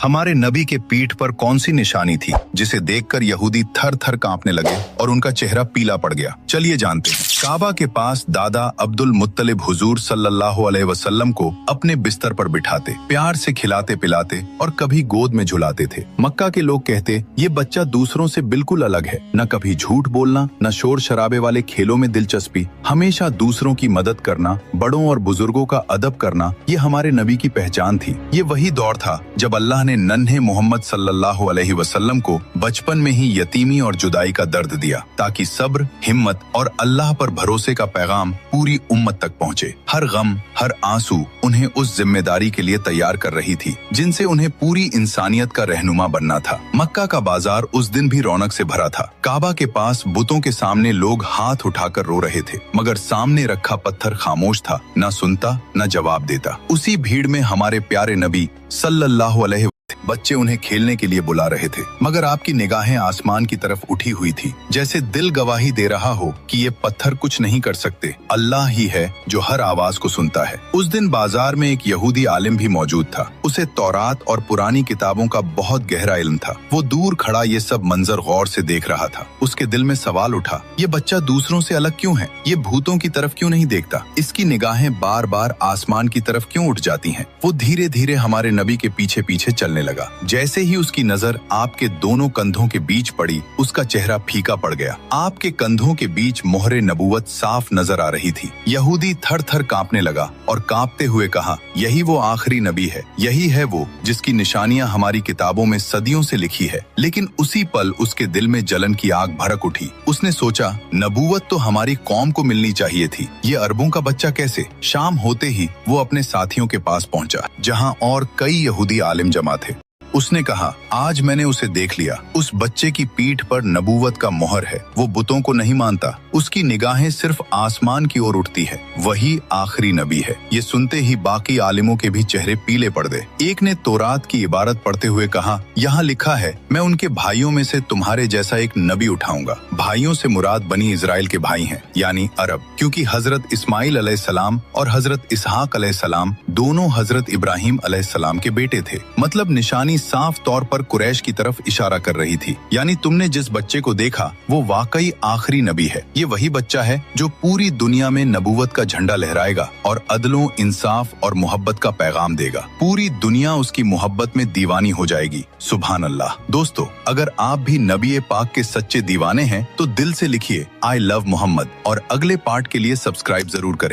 हमारे नबी के पीठ पर कौन सी निशानी थी जिसे देखकर यहूदी थर थर कांपने लगे और उनका चेहरा पीला पड़ गया? चलिए जानते हैं। काबा के पास दादा अब्दुल मुत्तलिब हुजूर सल्लल्लाहु अलैहि वसल्लम को अपने बिस्तर पर बिठाते, प्यार से खिलाते पिलाते और कभी गोद में झुलाते थे। मक्का के लोग कहते, ये बच्चा दूसरों से बिल्कुल अलग है, न कभी झूठ बोलना, न शोर शराबे वाले खेलों में दिलचस्पी, हमेशा दूसरों की मदद करना, बड़ों और बुजुर्गों का अदब करना, ये हमारे नबी की पहचान थी। ये वही दौर था जब अल्लाह ने नन्हे मोहम्मद सल्लल्लाहु अलैहि वसल्लम को बचपन में ही यतीमी और जुदाई का दर्द दिया, ताकि सब्र, हिम्मत और अल्लाह पर भरोसे का पैगाम पूरी उम्मत तक पहुँचे। हर गम, हर आंसू उन्हें उस जिम्मेदारी के लिए तैयार कर रही थी जिनसे उन्हें पूरी इंसानियत का रहनुमा बनना था। मक्का का बाजार उस दिन भी रौनक से भरा था। काबा के पास बुतों के सामने लोग हाथ उठाकर रो रहे थे, मगर सामने रखा पत्थर खामोश था, न सुनता न जवाब देता। उसी भीड़ में हमारे प्यारे नबी सल्लल्लाहु अलैहि बच्चे उन्हें खेलने के लिए बुला रहे थे, मगर आपकी निगाहें आसमान की तरफ उठी हुई थी, जैसे दिल गवाही दे रहा हो कि ये पत्थर कुछ नहीं कर सकते, अल्लाह ही है जो हर आवाज को सुनता है। उस दिन बाजार में एक यहूदी आलिम भी मौजूद था। उसे तौरात और पुरानी किताबों का बहुत गहरा इल्म था। वो दूर खड़ा ये सब मंजर गौर से देख रहा था। उसके दिल में सवाल उठा, ये बच्चा दूसरों से अलग क्यों है? ये भूतों की तरफ क्यों नहीं देखता? इसकी निगाहें बार बार आसमान की तरफ क्यों उठ जाती हैं? वो धीरे धीरे हमारे नबी के पीछे पीछे चलने लगा। जैसे ही उसकी नजर आपके दोनों कंधों के बीच पड़ी, उसका चेहरा फीका पड़ गया। आपके कंधों के बीच मोहरे नबूवत साफ नजर आ रही थी। यहूदी थर थर कांपने लगा और कांपते हुए कहा, यही वो आखिरी नबी है, यही है वो जिसकी निशानियां हमारी किताबों में सदियों से लिखी है। लेकिन उसी पल उसके दिल में जलन की आग भड़क उठी। उसने सोचा, नबूवत तो हमारी कौम को मिलनी चाहिए थी, ये अरबों का बच्चा कैसे? शाम होते ही वो अपने साथियों के पास पहुंचा, जहां और कई यहूदी आलिम जमा थे। उसने कहा, आज मैंने उसे देख लिया। उस बच्चे की पीठ पर नबूवत का मोहर है। वो बुतों को नहीं मानता, उसकी निगाहें सिर्फ आसमान की ओर उठती है। वही आखिरी नबी है। ये सुनते ही बाकी आलिमों के भी चेहरे पीले पड़ गए। एक ने तौरात की इबारत पढ़ते हुए कहा, यहाँ लिखा है, मैं उनके भाइयों में से तुम्हारे जैसा एक नबी उठाऊंगा। भाइयों से मुराद बनी इजराइल के भाई हैं, यानी अरब, क्योंकि हजरत इस्माइल अलैहिस्सलाम और हजरत इसहाक अलैहिस्सलाम दोनों हजरत इब्राहिम अलैहिस्सलाम के बेटे थे। मतलब निशानी साफ तौर पर कुरैश की तरफ इशारा कर रही थी, यानी तुमने जिस बच्चे को देखा वो वाकई आखिरी नबी है। ये वही बच्चा है जो पूरी दुनिया में नबूवत का झंडा लहराएगा और अदलों, इंसाफ और मोहब्बत का पैगाम देगा। पूरी दुनिया उसकी मोहब्बत में दीवानी हो जाएगी। सुभान अल्लाह। दोस्तों, अगर आप भी नबी पाक के सच्चे दीवाने हैं तो दिल से लिखिए, आई लव मोहम्मद, और अगले पार्ट के लिए सब्सक्राइब जरूर करें।